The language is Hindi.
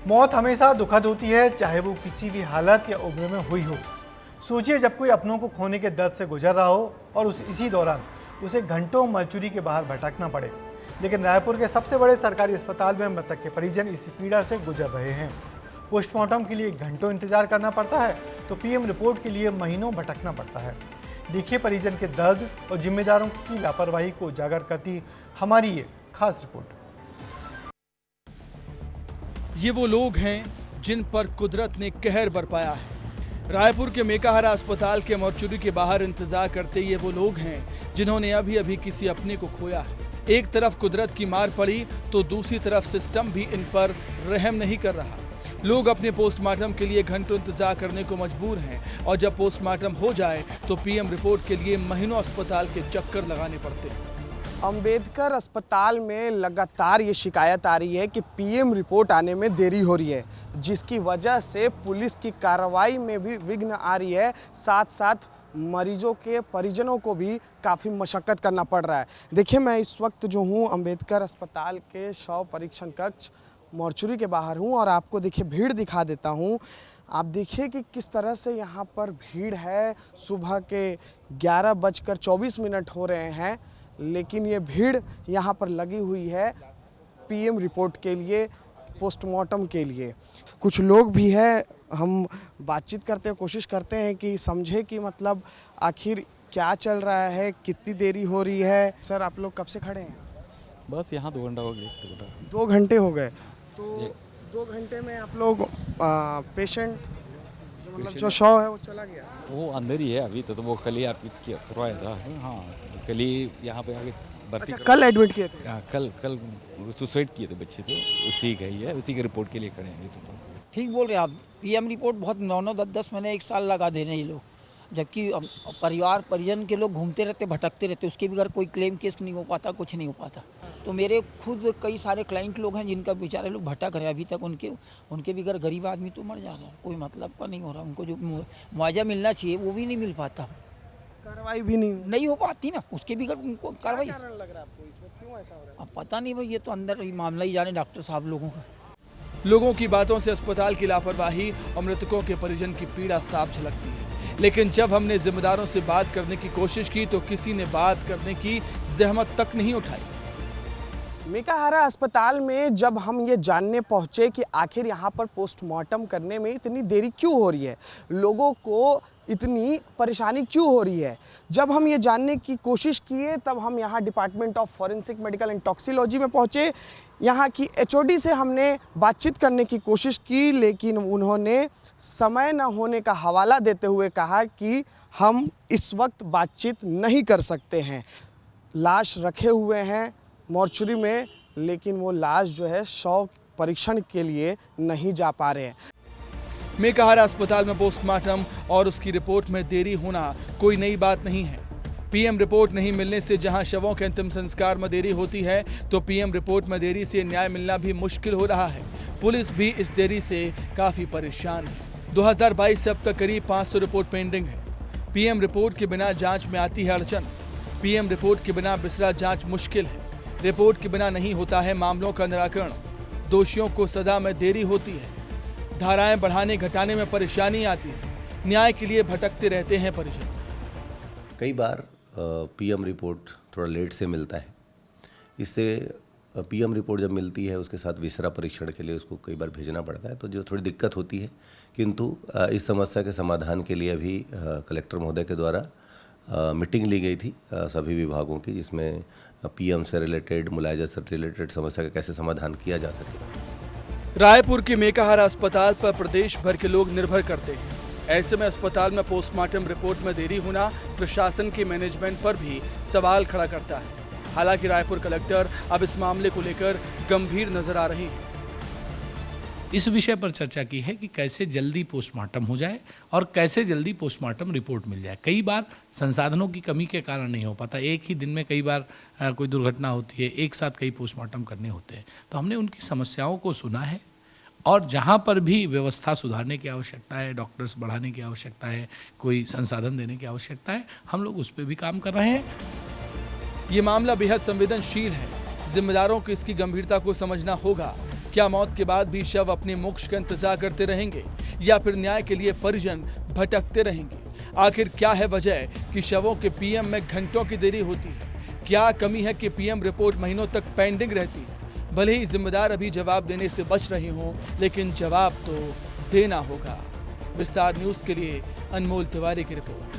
मौत हमेशा दुखद होती है, चाहे वो किसी भी हालत या उम्र में हुई हो। सोचिए जब कोई अपनों को खोने के दर्द से गुजर रहा हो और इसी दौरान उसे घंटों मरचुरी के बाहर भटकना पड़े। लेकिन रायपुर के सबसे बड़े सरकारी अस्पताल में मृतक के परिजन इसी पीड़ा से गुजर रहे हैं। पोस्टमार्टम के लिए घंटों इंतजार करना पड़ता है तो पीएम रिपोर्ट के लिए महीनों भटकना पड़ता है। देखिए परिजन के दर्द और जिम्मेदारों की लापरवाही को उजागर करती हमारी ये खास रिपोर्ट। ये वो लोग हैं जिन पर कुदरत ने कहर बरपाया है। रायपुर के मेकाहारा अस्पताल के मॉर्चुरी के बाहर इंतजार करते ये वो लोग हैं जिन्होंने अभी अभी किसी अपने को खोया है। एक तरफ कुदरत की मार पड़ी तो दूसरी तरफ सिस्टम भी इन पर रहम नहीं कर रहा। लोग अपने पोस्टमार्टम के लिए घंटों इंतजार करने को मजबूर हैं और जब पोस्टमार्टम हो जाए तो पीएम रिपोर्ट के लिए महीनों अस्पताल के चक्कर लगाने पड़ते हैं। अंबेडकर अस्पताल में लगातार ये शिकायत आ रही है कि पीएम रिपोर्ट आने में देरी हो रही है, जिसकी वजह से पुलिस की कार्रवाई में भी विघ्न आ रही है। साथ साथ मरीजों के परिजनों को भी काफ़ी मशक्क़त करना पड़ रहा है। देखिए मैं इस वक्त जो हूँ अंबेडकर अस्पताल के शव परीक्षण कक्ष मॉर्चुरी के बाहर हूँ और आपको देखिए भीड़ दिखा देता हूँ। आप देखिए कि किस तरह से यहाँ पर भीड़ है। सुबह के 11:24 हो रहे हैं, लेकिन ये भीड़ यहाँ पर लगी हुई है पीएम रिपोर्ट के लिए, पोस्टमार्टम के लिए। कुछ लोग भी हैं, हम बातचीत करते हैं, कोशिश करते हैं कि समझे कि मतलब आखिर क्या चल रहा है, कितनी देरी हो रही है। सर आप लोग कब से खड़े हैं? बस यहाँ 2 घंटा हो गया। 2 घंटे हो गए। तो 2 घंटे में आप लोग पेशेंट मतलब जो शव है वो चला गया? वो अंदर ही है अभी तो वो कल ही एडमिट किया करवाया था। हाँ कल ही यहाँ पे आगे भर्ती। अच्छा कल एडमिट किए थे? हाँ कल सुसाइड किए थे बच्चे, तो उसी का ही है, उसी के रिपोर्ट के लिए खड़े हैं। तो ठीक बोल रहे हैं आप। पीएम रिपोर्ट बहुत 9-9, 10-10 महीने 1 साल लगा दे रहे हैं ये लोग, जबकि परिवार परिजन के लोग घूमते रहते, भटकते रहते, उसके बगैर कोई क्लेम केस नहीं हो पाता, कुछ नहीं हो पाता। तो मेरे खुद कई सारे क्लाइंट लोग हैं जिनका बेचारे लोग भटक रहे हैं अभी तक। उनके बगैर गरीब आदमी तो मर जा रहा है, कोई मतलब का नहीं हो रहा। उनको जो मुआवजा मिलना चाहिए वो भी नहीं मिल पाता, कार्रवाई भी नहीं हो पाती ना, उसके बगैर उनको कार्रवाई। क्या कारण लग रहा है आपको इसमें, क्यों ऐसा हो रहा है? अब पता नहीं भाई, ये तो अंदर ही मामला ही जाने डॉक्टर साहब लोगों का। लोगों की बातों से अस्पताल की लापरवाही और मृतकों के परिजन की पीड़ा साफ झलकती है। लेकिन जब हमने जिम्मेदारों से बात करने की कोशिश की तो किसी ने बात करने की जहमत तक नहीं उठाई। मेकाहारा अस्पताल में जब हम ये जानने पहुंचे कि आखिर यहाँ पर पोस्टमार्टम करने में इतनी देरी क्यों हो रही है, लोगों को इतनी परेशानी क्यों हो रही है, जब हम ये जानने की कोशिश किए तब हम यहाँ department of forensic medical and toxicology में पहुँचे। यहाँ की एचओडी से हमने बातचीत करने की कोशिश की, लेकिन उन्होंने समय न होने का हवाला देते हुए कहा कि हम इस वक्त बातचीत नहीं कर सकते हैं। लाश रखे हुए हैं मॉर्चुरी में, लेकिन वो लाश जो है शव परीक्षण के लिए नहीं जा पा रहे हैं। मेकाहारा अस्पताल में पोस्टमार्टम और उसकी रिपोर्ट में देरी होना कोई नई बात नहीं है। पीएम रिपोर्ट नहीं मिलने से जहां शवों के अंतिम संस्कार में देरी होती है, तो पीएम रिपोर्ट में देरी से न्याय मिलना भी मुश्किल हो रहा है। पुलिस भी इस देरी से काफी परेशान है। 2022 से अब तक करीब 500 रिपोर्ट पेंडिंग है। पीएम रिपोर्ट के बिना जांच में आती है अड़चन। पीएम रिपोर्ट के बिना बिसरा जांच मुश्किल है। रिपोर्ट के बिना नहीं होता है मामलों का निराकरण। दोषियों को सजा में देरी होती है। धाराएं बढ़ाने घटाने में परेशानी आती है। न्याय के लिए भटकते रहते हैं परिजन। कई बार पीएम रिपोर्ट थोड़ा लेट से मिलता है। इससे पीएम रिपोर्ट जब मिलती है उसके साथ विसरा परीक्षण के लिए उसको कई बार भेजना पड़ता है, तो जो थोड़ी दिक्कत होती है। किंतु इस समस्या के समाधान के लिए अभी कलेक्टर महोदय के द्वारा मीटिंग ली गई थी सभी विभागों की, जिसमें पीएम से रिलेटेड, मुलायजा से रिलेटेड समस्या का कैसे समाधान किया जा सके। रायपुर के मेकाहारा अस्पताल पर प्रदेश भर के लोग निर्भर करते हैं। ऐसे में अस्पताल में पोस्टमार्टम रिपोर्ट में देरी होना प्रशासन के मैनेजमेंट पर भी सवाल खड़ा करता है। हालांकि रायपुर कलेक्टर अब इस मामले को लेकर गंभीर नजर आ रहे हैं। इस विषय पर चर्चा की है कि कैसे जल्दी पोस्टमार्टम हो जाए और कैसे जल्दी पोस्टमार्टम रिपोर्ट मिल जाए। कई बार संसाधनों की कमी के कारण नहीं हो पाता। एक ही दिन में कई बार कोई दुर्घटना होती है, एक साथ कई पोस्टमार्टम करने होते हैं। तो हमने उनकी समस्याओं को सुना है और जहाँ पर भी व्यवस्था सुधारने की आवश्यकता है, डॉक्टर्स बढ़ाने की आवश्यकता है, कोई संसाधन देने की आवश्यकता है, हम लोग उस पर भी काम कर रहे हैं। ये मामला बेहद संवेदनशील है। जिम्मेदारों को इसकी गंभीरता को समझना होगा। क्या मौत के बाद भी शव अपने मोक्ष का इंतजार करते रहेंगे या फिर न्याय के लिए परिजन भटकते रहेंगे? आखिर क्या है वजह कि शवों के पीएम में घंटों की देरी होती है? क्या कमी है कि पीएम रिपोर्ट महीनों तक पेंडिंग रहती है? भले ही जिम्मेदार अभी जवाब देने से बच रहे हों, लेकिन जवाब तो देना होगा। विस्तार न्यूज के लिए अनमोल तिवारी की रिपोर्ट।